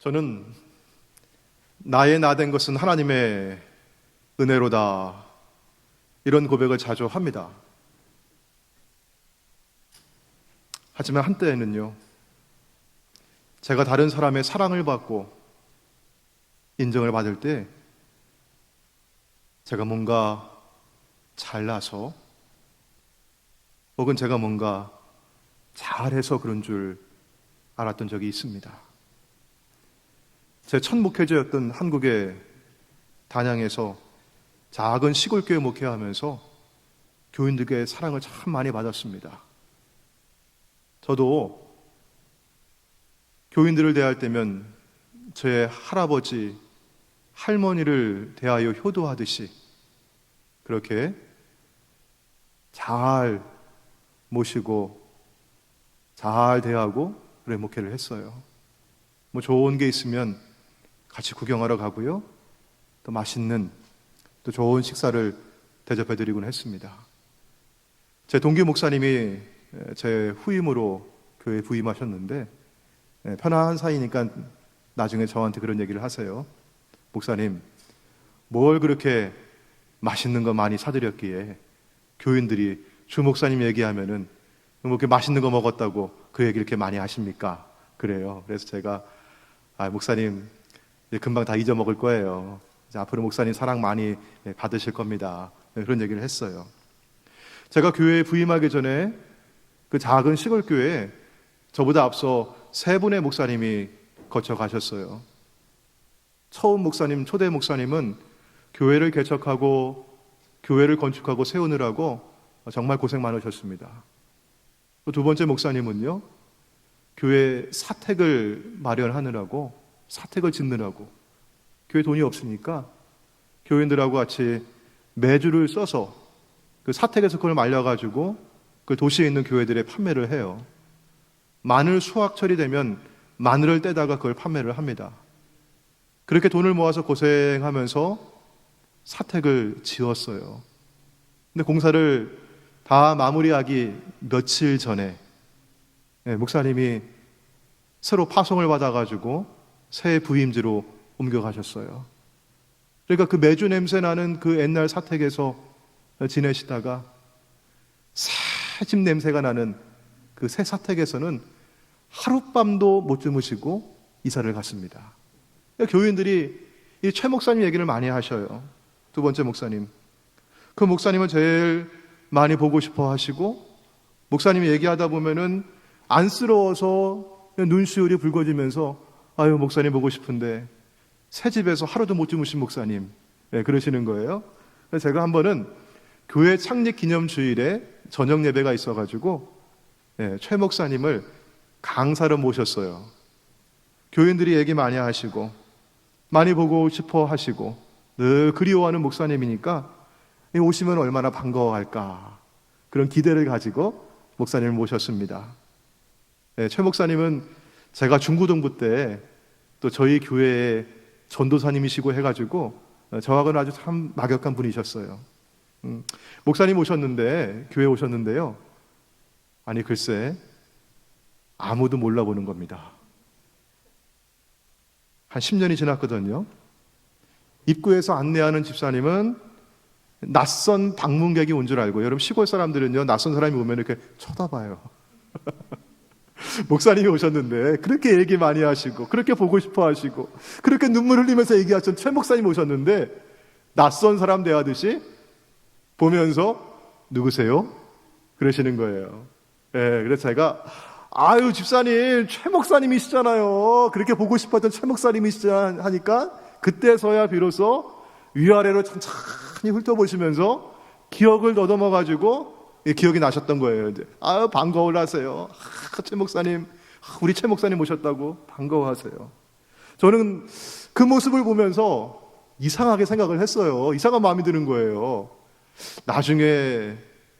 저는 나의 나 된 것은 하나님의 은혜로다, 이런 고백을 자주 합니다. 하지만 한때에는요, 제가 다른 사람의 사랑을 받고 인정을 받을 때 제가 뭔가 잘나서 혹은 제가 뭔가 잘해서 그런 줄 알았던 적이 있습니다. 제 첫 목회자였던 한국의 단양에서 작은 시골교회 목회하면서 교인들께 사랑을 참 많이 받았습니다. 저도 교인들을 대할 때면 제 할아버지, 할머니를 대하여 효도하듯이 그렇게 잘 모시고 잘 대하고 그래 목회를 했어요. 뭐 좋은 게 있으면 같이 구경하러 가고요, 또 맛있는 또 좋은 식사를 대접해드리곤 했습니다. 제 동기 목사님이 제 후임으로 교회에 부임하셨는데 편한 사이니까 나중에 저한테 그런 얘기를 하세요. 목사님, 뭘 그렇게 맛있는 거 많이 사드렸기에 교인들이 주 목사님 얘기하면은 뭐 이렇게 맛있는 거 먹었다고 그 얘기를 이렇게 많이 하십니까? 그래요. 그래서 제가 목사님 이제 금방 다 잊어먹을 거예요. 이제 앞으로 목사님 사랑 많이 받으실 겁니다. 그런 얘기를 했어요. 제가 교회에 부임하기 전에 그 작은 시골 교회에 저보다 앞서 3분의 목사님이 거쳐 가셨어요. 처음 목사님, 초대 목사님은 교회를 개척하고 교회를 건축하고 세우느라고 정말 고생 많으셨습니다. 또 2번째 목사님은요, 교회 사택을 마련하느라고, 사택을 짓느라고, 교회 돈이 없으니까 교인들하고 같이 매주를 써서 그 사택에서 그걸 말려가지고 그 도시에 있는 교회들에 판매를 해요. 마늘 수확철이 되면 마늘을 떼다가 그걸 판매를 합니다. 그렇게 돈을 모아서 고생하면서 사택을 지었어요. 근데 공사를 다 마무리하기 며칠 전에 목사님이 새로 파송을 받아가지고 새 부임지로 옮겨가셨어요. 그러니까 그 매주 냄새 나는 그 옛날 사택에서 지내시다가 새집 냄새가 나는 그 새 사택에서는 하룻밤도 못 주무시고 이사를 갔습니다. 교인들이 이 최 목사님 얘기를 많이 하셔요. 2번째 목사님. 그 목사님은 제일 많이 보고 싶어 하시고, 목사님이 얘기하다 보면은 안쓰러워서 눈시울이 붉어지면서 아유, 목사님 보고 싶은데 새 집에서 하루도 못 주무신 목사님, 그러시는 거예요. 그래서 제가 한 번은 교회 창립 기념 주일에 저녁 예배가 있어가지고 최 목사님을 강사로 모셨어요. 교인들이 얘기 많이 하시고 많이 보고 싶어 하시고 늘 그리워하는 목사님이니까 오시면 얼마나 반가워할까, 그런 기대를 가지고 목사님을 모셨습니다. 최 목사님은 제가 중고등부 때 또 저희 교회의 전도사님이시고 해가지고 저하고는 아주 참 막역한 분이셨어요. 목사님 오셨는데, 교회 오셨는데요, 아니 글쎄 아무도 몰라보는 겁니다. 한 10년이 지났거든요. 입구에서 안내하는 집사님은 낯선 방문객이 온 줄 알고, 여러분 시골 사람들은요, 낯선 사람이 오면 이렇게 쳐다봐요. 목사님이 오셨는데 그렇게 얘기 많이 하시고 그렇게 보고 싶어 하시고 그렇게 눈물 흘리면서 얘기하셨던 최 목사님 오셨는데 낯선 사람 대하듯이 보면서 누구세요? 그러시는 거예요. 그래서 제가 아유, 집사님 최 목사님이시잖아요. 그렇게 보고 싶었던 최 목사님이시잖아 하니까 그때서야 비로소 위아래로 천천히 훑어보시면서 기억을 더듬어 가지고 기억이 나셨던 거예요. 이제 아유, 반가워하세요. 최 목사님, 우리 최 목사님 오셨다고 반가워하세요. 저는 그 모습을 보면서 이상하게 생각을 했어요. 이상한 마음이 드는 거예요. 나중에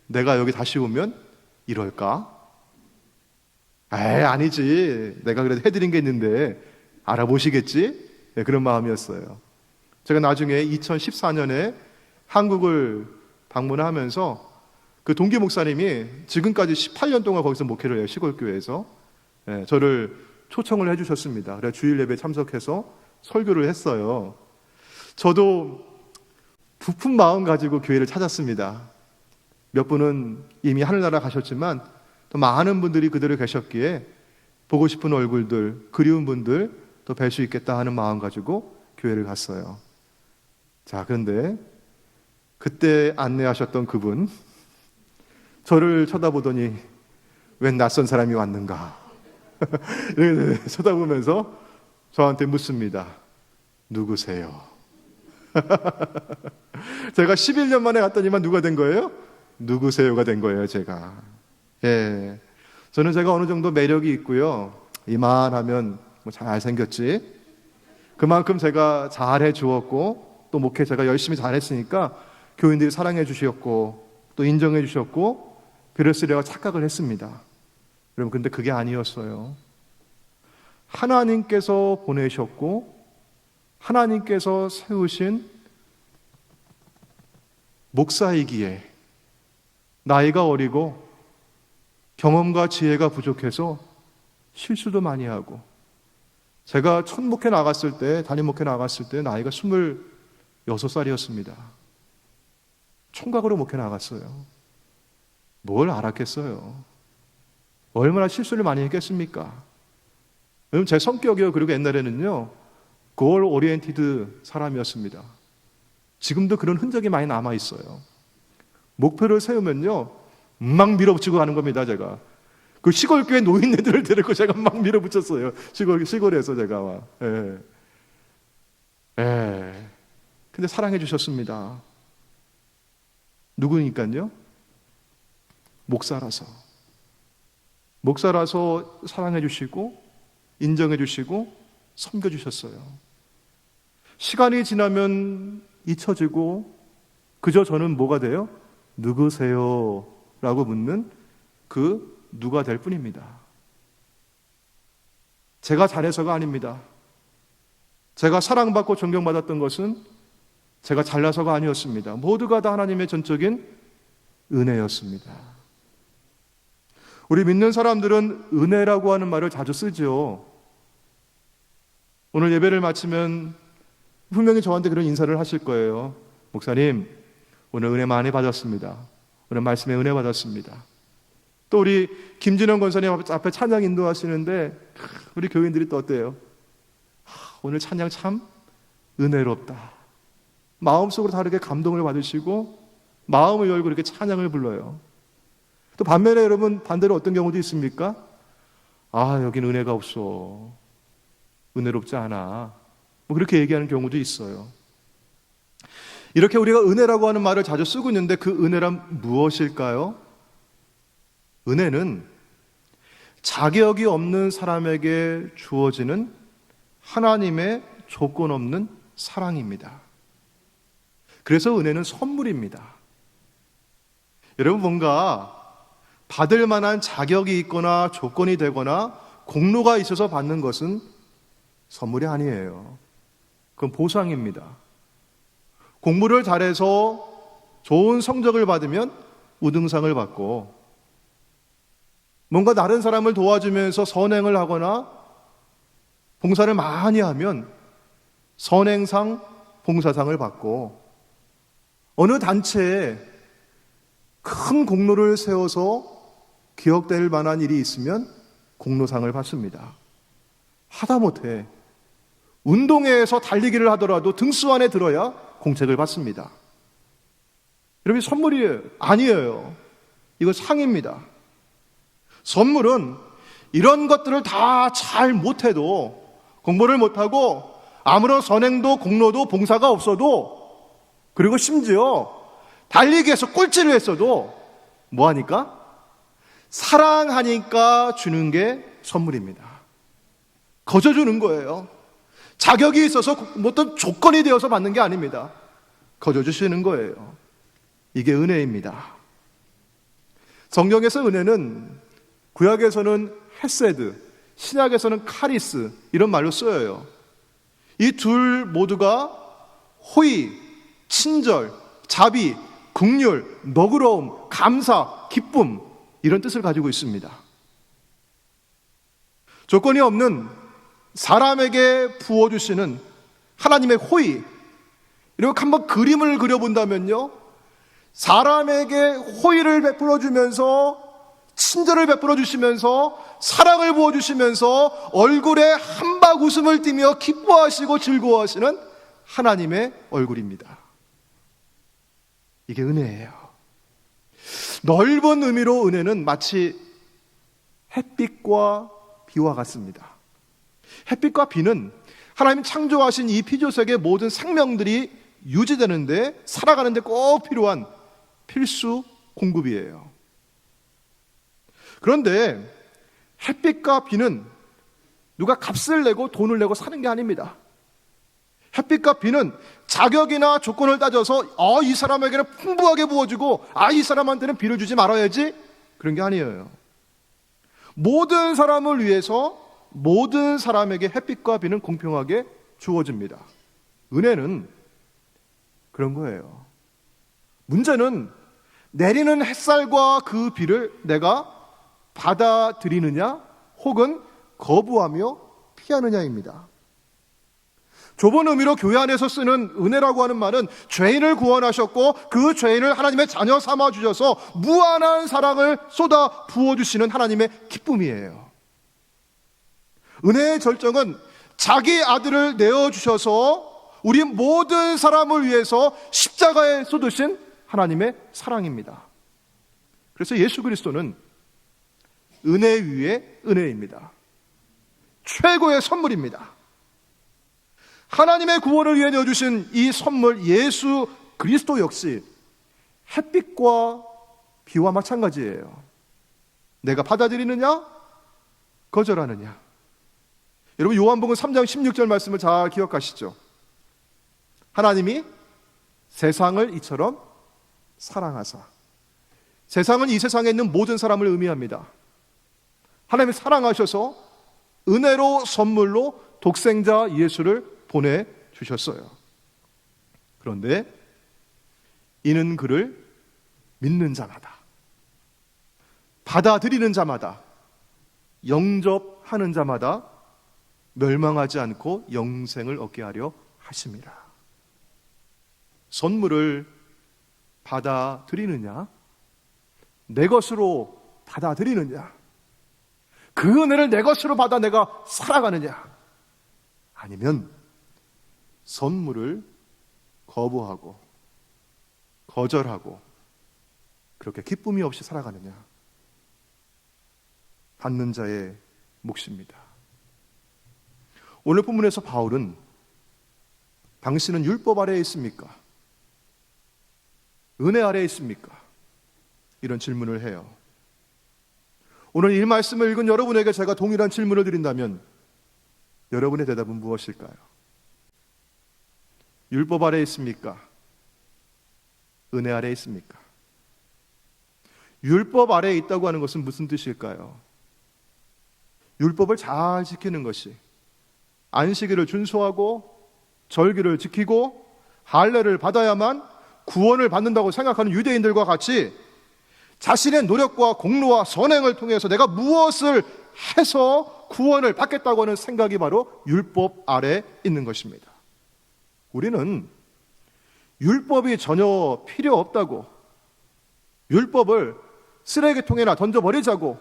내가 여기 다시 오면 이럴까? 아니지. 내가 그래도 해드린 게 있는데 알아보시겠지? 그런 마음이었어요. 제가 나중에 2014년에 한국을 방문하면서 그 동기 목사님이 지금까지 18년 동안 거기서 목회를 해요. 시골교회에서. 저를 초청을 해주셨습니다. 그래서 주일 예배에 참석해서 설교를 했어요. 저도 부푼 마음 가지고 교회를 찾았습니다. 몇 분은 이미 하늘나라 가셨지만 또 많은 분들이 그대로 계셨기에 보고 싶은 얼굴들, 그리운 분들 또 뵐 수 있겠다 하는 마음 가지고 교회를 갔어요. 자, 그런데 그때 안내하셨던 그분, 저를 쳐다보더니 웬 낯선 사람이 왔는가 이렇게 쳐다보면서 저한테 묻습니다. 누구세요? 제가 11년 만에 갔더니만 누가 된 거예요? 누구세요가 된 거예요, 제가. 예. 저는 제가 어느 정도 매력이 있고요. 이만하면 뭐 잘생겼지. 그만큼 제가 잘해 주었고, 또 목회 제가 열심히 잘했으니까 교인들이 사랑해 주셨고, 또 인정해 주셨고, 그랬으리라고 착각을 했습니다. 여러분, 근데 그게 아니었어요. 하나님께서 보내셨고, 하나님께서 세우신 목사이기에 나이가 어리고 경험과 지혜가 부족해서 실수도 많이 하고, 제가 첫 목회 나갔을 때, 담임 목회 나갔을 때 나이가 26살이었습니다. 총각으로 목회 나갔어요. 뭘 알았겠어요. 얼마나 실수를 많이 했겠습니까? 여러분, 제 성격이요, 그리고 옛날에는요 골 오리엔티드 사람이었습니다. 지금도 그런 흔적이 많이 남아있어요. 목표를 세우면요 막 밀어붙이고 가는 겁니다. 제가 그 시골교회 노인네들을 데리고 제가 막 밀어붙였어요. 시골에서 제가 와. 근데 사랑해 주셨습니다. 누구니까요? 목사라서 사랑해 주시고 인정해 주시고 섬겨 주셨어요. 시간이 지나면 잊혀지고 그저 저는 뭐가 돼요? 누구세요? 라고 묻는 그 누가 될 뿐입니다. 제가 잘해서가 아닙니다. 제가 사랑받고 존경받았던 것은 제가 잘나서가 아니었습니다. 모두가 다 하나님의 전적인 은혜였습니다. 우리 믿는 사람들은 은혜라고 하는 말을 자주 쓰죠. 오늘 예배를 마치면 분명히 저한테 그런 인사를 하실 거예요. 목사님, 오늘 은혜 많이 받았습니다. 오늘 말씀에 은혜 받았습니다. 또 우리 김진영 권사님 앞에 찬양 인도하시는데 우리 교인들이 또 어때요? 오늘 찬양 참 은혜롭다. 마음속으로 다르게 감동을 받으시고 마음을 열고 이렇게 찬양을 불러요. 또 반면에 여러분 반대로 어떤 경우도 있습니까? 여긴 은혜가 없어. 은혜롭지 않아. 뭐 그렇게 얘기하는 경우도 있어요. 이렇게 우리가 은혜라고 하는 말을 자주 쓰고 있는데 그 은혜란 무엇일까요? 은혜는 자격이 없는 사람에게 주어지는 하나님의 조건 없는 사랑입니다. 그래서 은혜는 선물입니다. 여러분, 뭔가 받을 만한 자격이 있거나 조건이 되거나 공로가 있어서 받는 것은 선물이 아니에요. 그건 보상입니다. 공부를 잘해서 좋은 성적을 받으면 우등상을 받고, 뭔가 다른 사람을 도와주면서 선행을 하거나 봉사를 많이 하면 선행상, 봉사상을 받고, 어느 단체에 큰 공로를 세워서 기억될 만한 일이 있으면 공로상을 받습니다. 하다못해 운동회에서 달리기를 하더라도 등수 안에 들어야 공책을 받습니다. 여러분, 선물이 아니에요. 이거 상입니다. 선물은 이런 것들을 다 잘 못해도, 공부를 못하고 아무런 선행도 공로도 봉사가 없어도, 그리고 심지어 달리기에서 꼴찌를 했어도 뭐하니까? 사랑하니까 주는 게 선물입니다. 거저 주는 거예요. 자격이 있어서 어떤 조건이 되어서 받는 게 아닙니다. 거저 주시는 거예요. 이게 은혜입니다. 성경에서 은혜는 구약에서는 헤세드, 신약에서는 카리스 이런 말로 쓰여요. 이 둘 모두가 호의, 친절, 자비, 긍휼, 너그러움, 감사, 기쁨 이런 뜻을 가지고 있습니다. 조건이 없는 사람에게 부어주시는 하나님의 호의, 이렇게 한번 그림을 그려본다면요, 사람에게 호의를 베풀어 주면서, 친절을 베풀어 주시면서, 사랑을 부어주시면서 얼굴에 한박 웃음을 띠며 기뻐하시고 즐거워하시는 하나님의 얼굴입니다. 이게 은혜예요. 넓은 의미로 은혜는 마치 햇빛과 비와 같습니다. 햇빛과 비는 하나님 창조하신 이 피조세계 모든 생명들이 유지되는데, 살아가는데 꼭 필요한 필수 공급이에요. 그런데 햇빛과 비는 누가 값을 내고 돈을 내고 사는 게 아닙니다. 햇빛과 비는 자격이나 조건을 따져서 이 사람에게는 풍부하게 부어주고 이 사람한테는 비를 주지 말아야지, 그런 게 아니에요. 모든 사람을 위해서 모든 사람에게 햇빛과 비는 공평하게 주어집니다. 은혜는 그런 거예요. 문제는 내리는 햇살과 그 비를 내가 받아들이느냐 혹은 거부하며 피하느냐입니다. 좁은 의미로 교회 안에서 쓰는 은혜라고 하는 말은 죄인을 구원하셨고 그 죄인을 하나님의 자녀 삼아 주셔서 무한한 사랑을 쏟아 부어주시는 하나님의 기쁨이에요. 은혜의 절정은 자기 아들을 내어주셔서 우리 모든 사람을 위해서 십자가에 쏟으신 하나님의 사랑입니다. 그래서 예수 그리스도는 은혜 위에 은혜입니다. 최고의 선물입니다. 하나님의 구원을 위해 내어주신 이 선물 예수 그리스도 역시 햇빛과 비와 마찬가지예요. 내가 받아들이느냐 거절하느냐. 여러분 요한복음 3장 16절 말씀을 잘 기억하시죠? 하나님이 세상을 이처럼 사랑하사. 세상은 이 세상에 있는 모든 사람을 의미합니다. 하나님이 사랑하셔서 은혜로 선물로 독생자 예수를 보내주셨어요. 그런데 이는 그를 믿는 자마다, 받아들이는 자마다, 영접하는 자마다 멸망하지 않고 영생을 얻게 하려 하심이라. 선물을 받아들이느냐, 내 것으로 받아들이느냐, 그 은혜를 내 것으로 받아 내가 살아가느냐, 아니면 선물을 거부하고 거절하고 그렇게 기쁨이 없이 살아가느냐. 받는 자의 몫입니다. 오늘 본문에서 바울은 당신은 율법 아래에 있습니까? 은혜 아래에 있습니까? 이런 질문을 해요. 오늘 이 말씀을 읽은 여러분에게 제가 동일한 질문을 드린다면 여러분의 대답은 무엇일까요? 율법 아래에 있습니까? 은혜 아래에 있습니까? 율법 아래에 있다고 하는 것은 무슨 뜻일까요? 율법을 잘 지키는 것이, 안식일을 준수하고 절기를 지키고 할례를 받아야만 구원을 받는다고 생각하는 유대인들과 같이 자신의 노력과 공로와 선행을 통해서 내가 무엇을 해서 구원을 받겠다고 하는 생각이 바로 율법 아래에 있는 것입니다. 우리는 율법이 전혀 필요 없다고, 율법을 쓰레기통에나 던져버리자고,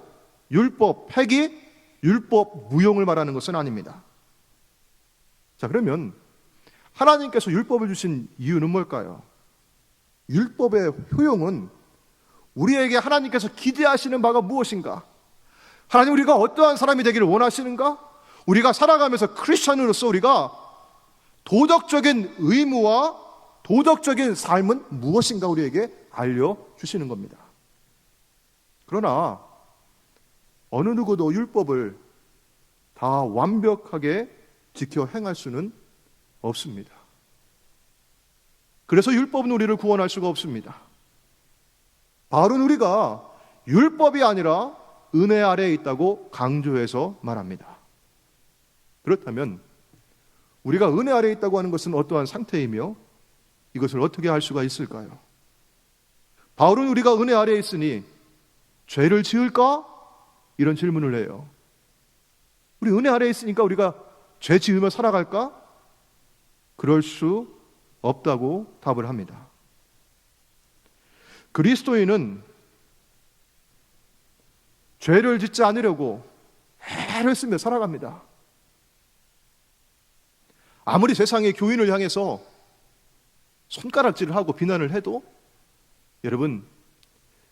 율법 폐기, 율법 무용을 말하는 것은 아닙니다. 자, 그러면 하나님께서 율법을 주신 이유는 뭘까요? 율법의 효용은 우리에게 하나님께서 기대하시는 바가 무엇인가? 하나님, 우리가 어떠한 사람이 되기를 원하시는가? 우리가 살아가면서 크리스천으로서 우리가 도덕적인 의무와 도덕적인 삶은 무엇인가 우리에게 알려주시는 겁니다. 그러나 어느 누구도 율법을 다 완벽하게 지켜 행할 수는 없습니다. 그래서 율법은 우리를 구원할 수가 없습니다. 바울은 우리가 율법이 아니라 은혜 아래에 있다고 강조해서 말합니다. 그렇다면 우리가 은혜 아래에 있다고 하는 것은 어떠한 상태이며 이것을 어떻게 알 수가 있을까요? 바울은 우리가 은혜 아래에 있으니 죄를 지을까? 이런 질문을 해요. 우리 은혜 아래에 있으니까 우리가 죄 지으며 살아갈까? 그럴 수 없다고 답을 합니다. 그리스도인은 죄를 짓지 않으려고 애를 쓰며 살아갑니다. 아무리 세상의 교인을 향해서 손가락질을 하고 비난을 해도 여러분,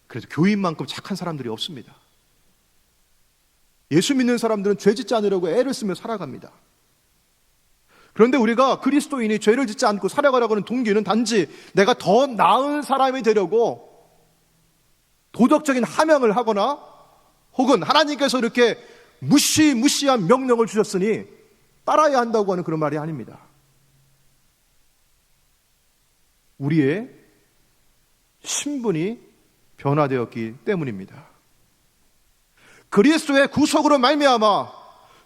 그래도 교인만큼 착한 사람들이 없습니다. 예수 믿는 사람들은 죄 짓지 않으려고 애를 쓰며 살아갑니다. 그런데 우리가 그리스도인이 죄를 짓지 않고 살아가려고 하는 동기는 단지 내가 더 나은 사람이 되려고 도덕적인 함양을 하거나 혹은 하나님께서 이렇게 무시무시한 명령을 주셨으니 따라야 한다고 하는 그런 말이 아닙니다. 우리의 신분이 변화되었기 때문입니다. 그리스도의 구속으로 말미암아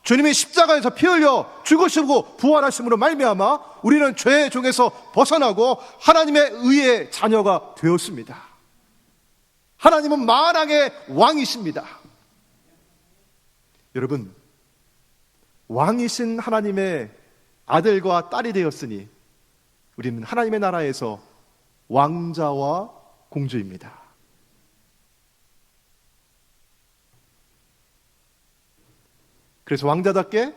주님이 십자가에서 피 흘려 죽으시고 부활하심으로 말미암아 우리는 죄의 종에서 벗어나고 하나님의 의의 자녀가 되었습니다. 하나님은 만왕의 왕이십니다. 여러분, 왕이신 하나님의 아들과 딸이 되었으니 우리는 하나님의 나라에서 왕자와 공주입니다. 그래서 왕자답게,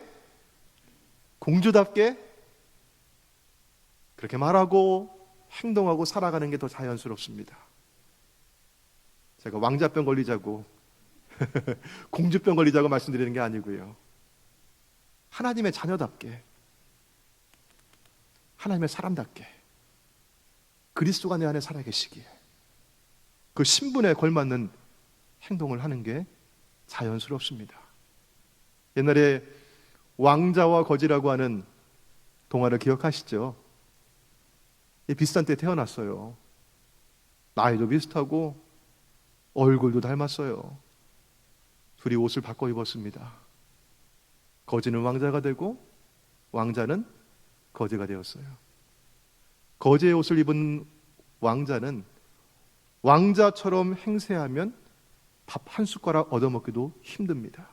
공주답게 그렇게 말하고 행동하고 살아가는 게 더 자연스럽습니다. 제가 왕자병 걸리자고 공주병 걸리자고 말씀드리는 게 아니고요. 하나님의 자녀답게, 하나님의 사람답게 그리스도가 내 안에 살아계시기에 그 신분에 걸맞는 행동을 하는 게 자연스럽습니다. 옛날에 왕자와 거지라고 하는 동화를 기억하시죠? 비슷한 때 태어났어요. 나이도 비슷하고 얼굴도 닮았어요. 둘이 옷을 바꿔 입었습니다. 거지는 왕자가 되고 왕자는 거지가 되었어요. 거지의 옷을 입은 왕자는 왕자처럼 행세하면 밥 한 숟가락 얻어먹기도 힘듭니다.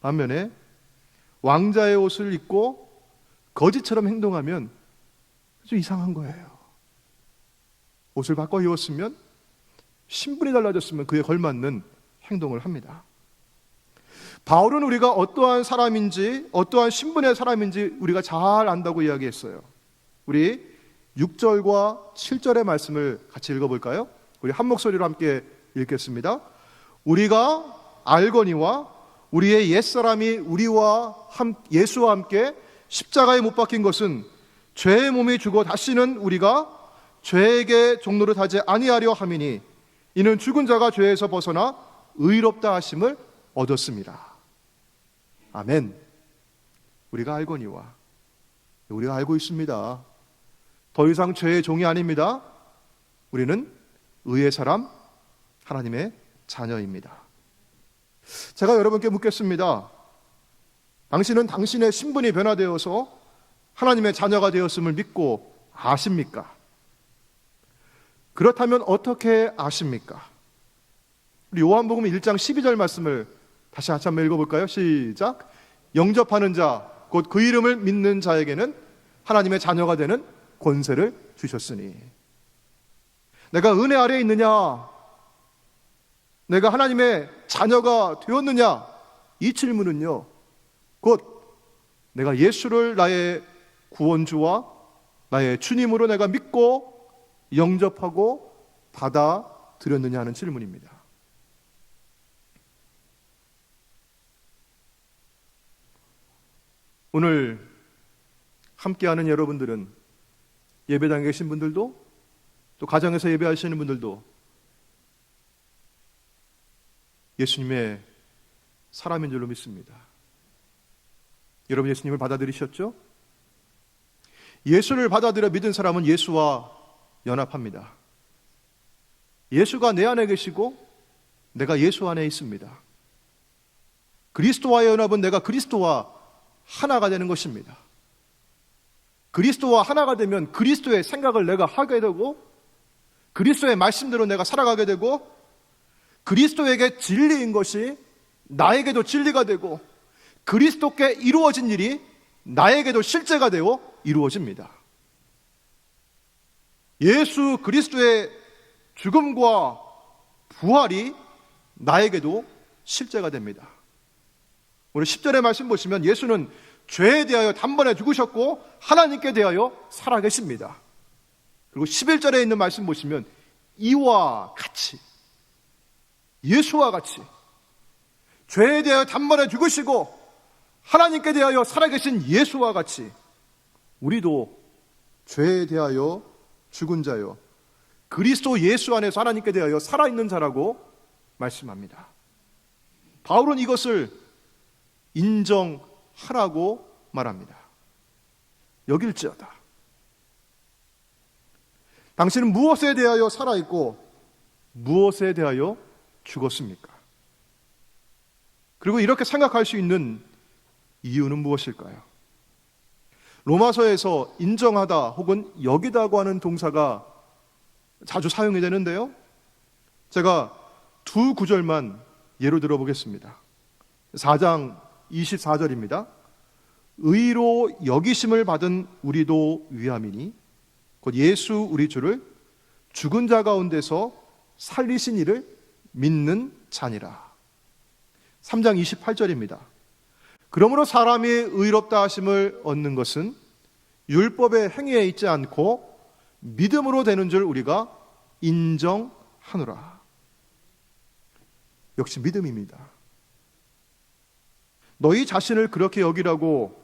반면에 왕자의 옷을 입고 거지처럼 행동하면 좀 이상한 거예요. 옷을 바꿔 입었으면 신분이 달라졌으면 그에 걸맞는 행동을 합니다. 바울은 우리가 어떠한 사람인지 어떠한 신분의 사람인지 우리가 잘 안다고 이야기했어요. 우리 6절과 7절의 말씀을 같이 읽어볼까요? 우리 한 목소리로 함께 읽겠습니다. 우리가 알거니와 우리의 옛사람이 예수와 함께 십자가에 못 박힌 것은 죄의 몸이 죽어 다시는 우리가 죄에게 종노릇 하지 아니하려 함이니 이는 죽은 자가 죄에서 벗어나 의롭다 하심을 얻었습니다. 아멘. 우리가 알거니와 우리가 알고 있습니다. 더 이상 죄의 종이 아닙니다. 우리는 의의 사람, 하나님의 자녀입니다. 제가 여러분께 묻겠습니다. 당신은 당신의 신분이 변화되어서 하나님의 자녀가 되었음을 믿고 아십니까? 그렇다면 어떻게 아십니까? 우리 요한복음 1장 12절 말씀을 다시 같이 한번 읽어볼까요? 시작. 영접하는 자, 곧 그 이름을 믿는 자에게는 하나님의 자녀가 되는 권세를 주셨으니. 내가 은혜 아래에 있느냐? 내가 하나님의 자녀가 되었느냐? 이 질문은요, 곧 내가 예수를 나의 구원주와 나의 주님으로 내가 믿고 영접하고 받아들였느냐 하는 질문입니다. 오늘 함께하는 여러분들은 예배당에 계신 분들도 또 가정에서 예배하시는 분들도 예수님의 사람인 줄로 믿습니다. 여러분 예수님을 받아들이셨죠? 예수를 받아들여 믿은 사람은 예수와 연합합니다. 예수가 내 안에 계시고 내가 예수 안에 있습니다. 그리스도와의 연합은 내가 그리스도와 하나가 되는 것입니다. 그리스도와 하나가 되면 그리스도의 생각을 내가 하게 되고 그리스도의 말씀대로 내가 살아가게 되고 그리스도에게 진리인 것이 나에게도 진리가 되고 그리스도께 이루어진 일이 나에게도 실제가 되어 이루어집니다. 예수 그리스도의 죽음과 부활이 나에게도 실제가 됩니다. 오늘 10절의 말씀 보시면 예수는 죄에 대하여 단번에 죽으셨고 하나님께 대하여 살아계십니다. 그리고 11절에 있는 말씀 보시면 이와 같이, 예수와 같이 죄에 대하여 단번에 죽으시고 하나님께 대하여 살아계신 예수와 같이 우리도 죄에 대하여 죽은 자요 그리스도 예수 안에서 하나님께 대하여 살아있는 자라고 말씀합니다. 바울은 이것을 인정하라고 말합니다. 여길지어다. 당신은 무엇에 대하여 살아있고 무엇에 대하여 죽었습니까? 그리고 이렇게 생각할 수 있는 이유는 무엇일까요? 로마서에서 인정하다 혹은 여기다고 하는 동사가 자주 사용이 되는데요. 제가 두 구절만 예로 들어보겠습니다. 4장 24절입니다. 의로 여기심을 받은 우리도 위함이니 곧 예수 우리 주를 죽은 자 가운데서 살리신 이를 믿는 자니라. 3장 28절입니다. 그러므로 사람이 의롭다 하심을 얻는 것은 율법의 행위에 있지 않고 믿음으로 되는 줄 우리가 인정하노라. 역시 믿음입니다. 너희 자신을 그렇게 여기라고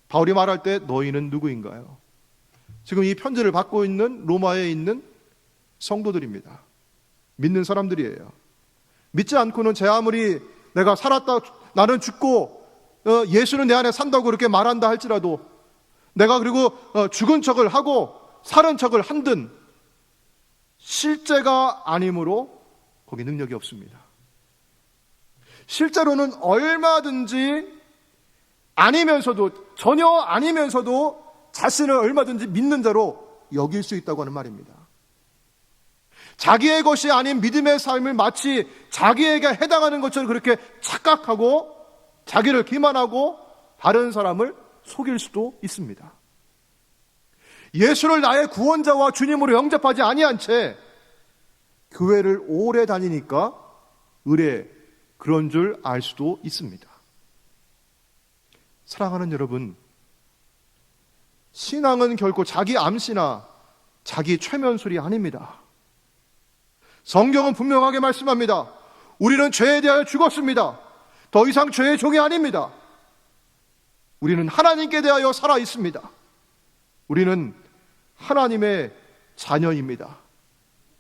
바울이 말할 때 너희는 누구인가요? 지금 이 편지를 받고 있는 로마에 있는 성도들입니다. 믿는 사람들이에요. 믿지 않고는 제 아무리 내가 살았다, 나는 죽고 예수는 내 안에 산다고 그렇게 말한다 할지라도 내가 그리고 죽은 척을 하고 살은 척을 한든 실제가 아니므로 거기 능력이 없습니다. 실제로는 얼마든지 아니면서도, 전혀 아니면서도 자신을 얼마든지 믿는 자로 여길 수 있다고 하는 말입니다. 자기의 것이 아닌 믿음의 삶을 마치 자기에게 해당하는 것처럼 그렇게 착각하고 자기를 기만하고 다른 사람을 속일 수도 있습니다. 예수를 나의 구원자와 주님으로 영접하지 아니한 채 교회를 오래 다니니까 의례 그런 줄 알 수도 있습니다. 사랑하는 여러분, 신앙은 결코 자기 암시나 자기 최면술이 아닙니다. 성경은 분명하게 말씀합니다. 우리는 죄에 대하여 죽었습니다. 더 이상 죄의 종이 아닙니다. 우리는 하나님께 대하여 살아 있습니다. 우리는 하나님의 자녀입니다.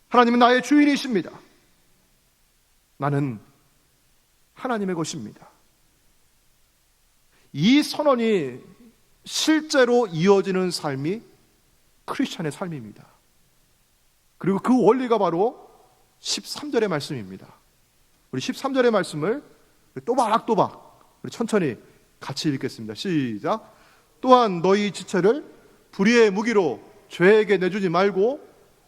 하나님은 나의 주인이십니다. 나는 하나님의 것입니다. 이 선언이 실제로 이어지는 삶이 크리스찬의 삶입니다. 그리고 그 원리가 바로 13절의 말씀입니다. 우리 13절의 말씀을 또박또박 우리 천천히 같이 읽겠습니다. 시작. 또한 너희 지체를 불의의 무기로 죄에게 내주지 말고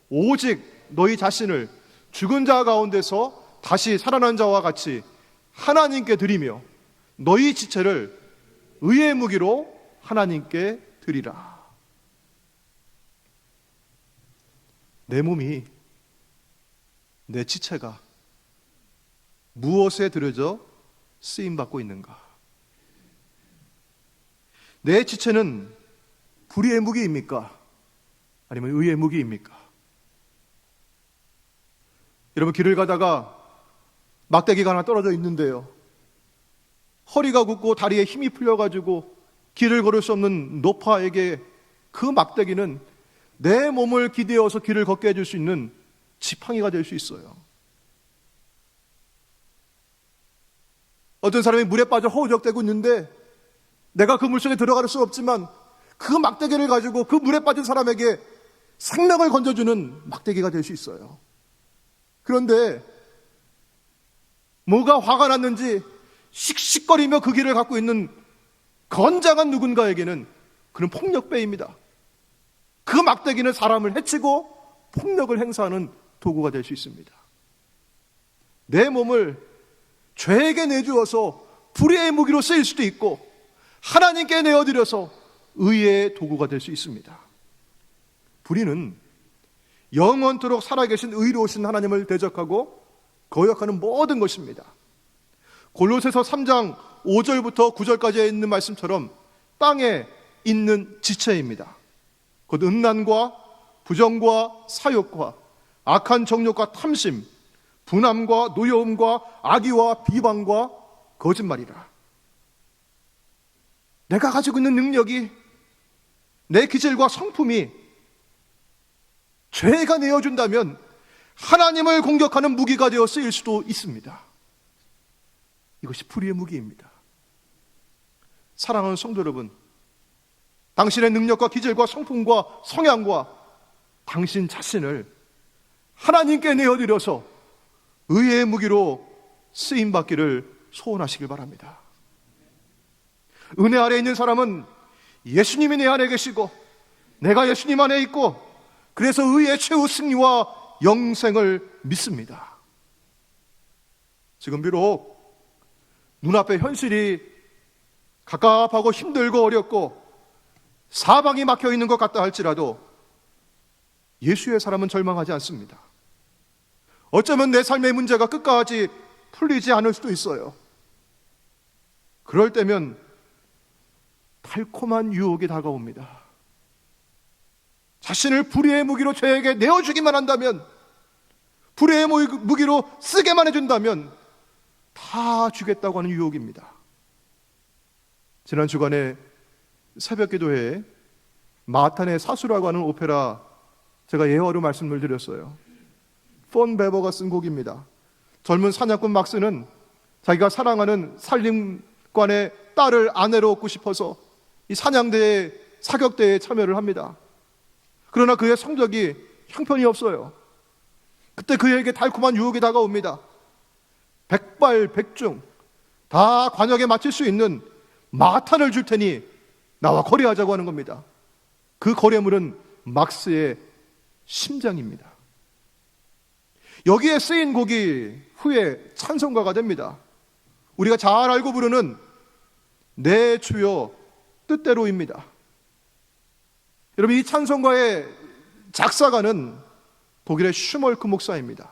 오직 너희 자신을 죽은 자 가운데서 다시 살아난 자와 같이 하나님께 드리며 너희 지체를 의의 무기로 하나님께 드리라. 내 몸이, 내 지체가 무엇에 들여져 쓰임받고 있는가? 내 지체는 불의의 무기입니까? 아니면 의의 무기입니까? 여러분, 길을 가다가 막대기가 하나 떨어져 있는데요, 허리가 굽고 다리에 힘이 풀려가지고 길을 걸을 수 없는 노파에게 그 막대기는 내 몸을 기대어서 길을 걷게 해줄 수 있는 지팡이가 될 수 있어요. 어떤 사람이 물에 빠져 허우적대고 있는데 내가 그 물속에 들어갈 수 없지만 그 막대기를 가지고 그 물에 빠진 사람에게 생명을 건져주는 막대기가 될 수 있어요. 그런데 뭐가 화가 났는지 씩씩거리며 그 길을 갖고 있는 건장한 누군가에게는 그는 폭력배입니다. 그 막대기는 사람을 해치고 폭력을 행사하는 도구가 될 수 있습니다. 내 몸을 죄에게 내주어서 불의의 무기로 쓰일 수도 있고 하나님께 내어드려서 의의 도구가 될 수 있습니다. 불의는 영원토록 살아계신 의로우신 하나님을 대적하고 거역하는 모든 것입니다. 골로새서 3장 5절부터 9절까지 있는 말씀처럼 땅에 있는 지체입니다. 곧 음란과 부정과 사욕과 악한 정욕과 탐심, 분함과 노여움과 악의와 비방과 거짓말이라. 내가 가지고 있는 능력이, 내 기질과 성품이 죄가 내어준다면 하나님을 공격하는 무기가 되어 쓰일 수도 있습니다. 이것이 불의의 무기입니다. 사랑하는 성도 여러분, 당신의 능력과 기질과 성품과 성향과 당신 자신을 하나님께 내어드려서 의의 무기로 쓰임받기를 소원하시길 바랍니다. 은혜 아래 있는 사람은 예수님이 내 안에 계시고 내가 예수님 안에 있고 그래서 의의 최후 승리와 영생을 믿습니다. 지금 비록 눈앞에 현실이 갑갑하고 힘들고 어렵고 사방이 막혀 있는 것 같다 할지라도 예수의 사람은 절망하지 않습니다. 어쩌면 내 삶의 문제가 끝까지 풀리지 않을 수도 있어요. 그럴 때면 달콤한 유혹이 다가옵니다. 자신을 불의의 무기로 죄에게 내어주기만 한다면, 불의의 무기로 쓰게만 해준다면 다 주겠다고 하는 유혹입니다. 지난 주간에 새벽 기도회에 마탄의 사수라고 하는 오페라 제가 예화로 말씀을 드렸어요. 폰 베버가 쓴 곡입니다. 젊은 사냥꾼 막스는 자기가 사랑하는 산림관의 딸을 아내로 얻고 싶어서 이 사냥대회, 사격대회에 참여를 합니다. 그러나 그의 성적이 형편이 없어요. 그때 그에게 달콤한 유혹이 다가옵니다. 백발백중 다 관역에 맞출 수 있는 마탄을 줄 테니 나와 거래하자고 하는 겁니다. 그 거래물은 막스의 심장입니다. 여기에 쓰인 곡이 후에 찬송가가 됩니다. 우리가 잘 알고 부르는 내 주여 뜻대로입니다. 여러분, 이 찬송가의 작사가는 독일의 슈멀크 목사입니다.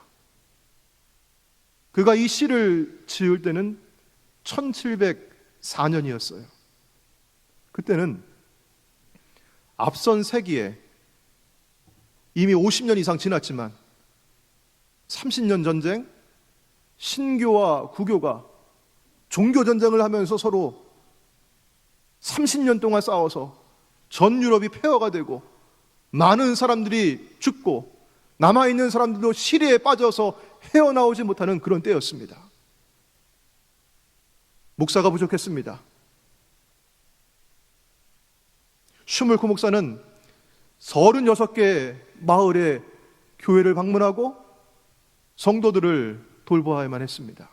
그가 이 시를 지을 때는 1704년이었어요. 그때는 앞선 세기에 이미 50년 이상 지났지만 30년 전쟁, 신교와 구교가 종교 전쟁을 하면서 서로 30년 동안 싸워서 전 유럽이 폐허가 되고 많은 사람들이 죽고 남아있는 사람들도 시리에 빠져서 헤어나오지 못하는 그런 때였습니다. 목사가 부족했습니다. 슈물크 목사는 36개 마을의 교회를 방문하고 성도들을 돌보아야만 했습니다.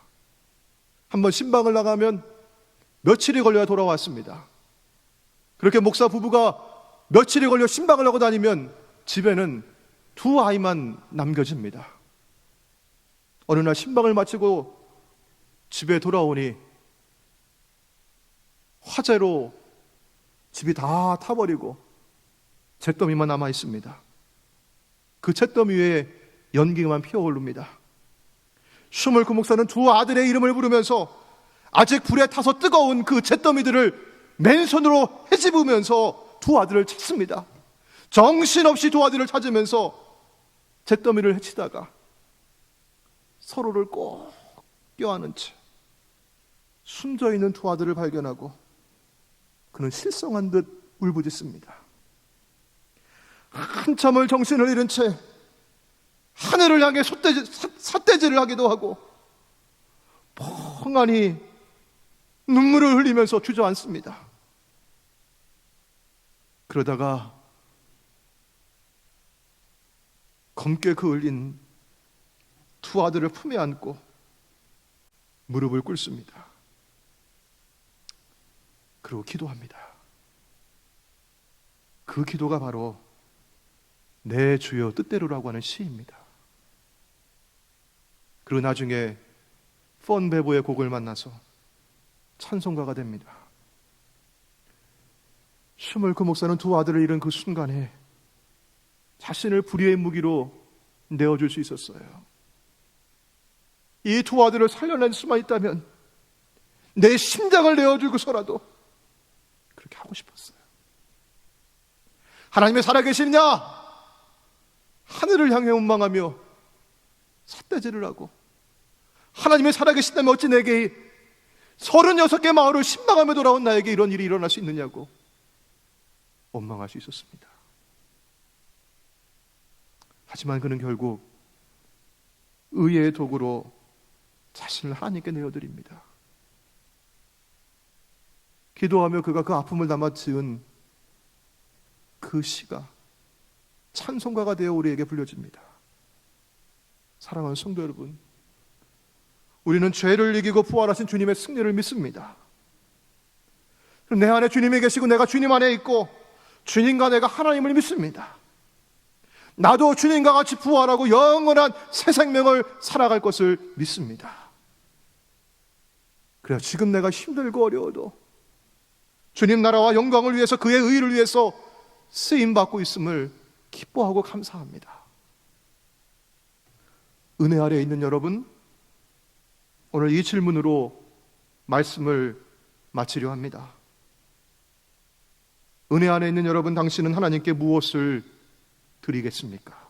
한번 신방을 나가면 며칠이 걸려야 돌아왔습니다. 그렇게 목사 부부가 며칠이 걸려 신방을 하고 다니면 집에는 2아이만 남겨집니다. 어느 날 신방을 마치고 집에 돌아오니 화재로 집이 다 타버리고 잿더미만 남아 있습니다. 그 잿더미 위에 연기만 피어오릅니다. 슈멀크 목사는 2아들의 이름을 부르면서 아직 불에 타서 뜨거운 그 잿더미들을 맨손으로 헤집으면서 2아들을 찾습니다. 정신없이 2아들을 찾으면서 잿더미를 헤치다가 서로를 꼭 껴안은 채 숨져있는 2아들을 발견하고 그는 실성한 듯 울부짖습니다. 한참을 정신을 잃은 채 하늘을 향해 삿대질을 하기도 하고 펑하니 눈물을 흘리면서 주저앉습니다. 그러다가 검게 그을린 2아들을 품에 안고 무릎을 꿇습니다. 그리고 기도합니다. 그 기도가 바로 내 주여 뜻대로라고 하는 시입니다. 그리고 나중에 폰 베보의 곡을 만나서 찬송가가 됩니다. 슈멀크 목사는 두 아들을 잃은 그 순간에 자신을 불의의 무기로 내어줄 수 있었어요. 이 두 아들을 살려낼 수만 있다면 내 심장을 내어주고서라도 그렇게 하고 싶었어요. 하나님의 살아계시느냐? 하늘을 향해 원망하며 삿대질을 하고, 하나님의 살아계신다면 어찌 내게 36개 마을을 신망하며 돌아온 나에게 이런 일이 일어날 수 있느냐고 원망할 수 있었습니다. 하지만 그는 결국 의의 도구로 자신을 하나님께 내어드립니다. 기도하며 그가 그 아픔을 담아 지은 그 시가 찬송가가 되어 우리에게 불려집니다. 사랑하는 성도 여러분, 우리는 죄를 이기고 부활하신 주님의 승리를 믿습니다. 내 안에 주님이 계시고 내가 주님 안에 있고 주님과 내가 하나님을 믿습니다. 나도 주님과 같이 부활하고 영원한 새 생명을 살아갈 것을 믿습니다. 그래야 지금 내가 힘들고 어려워도 주님 나라와 영광을 위해서, 그의 의를 위해서 쓰임받고 있음을 기뻐하고 감사합니다. 은혜 아래에 있는 여러분, 오늘 이 질문으로 말씀을 마치려 합니다. 은혜 안에 있는 여러분, 당신은 하나님께 무엇을 드리겠습니까?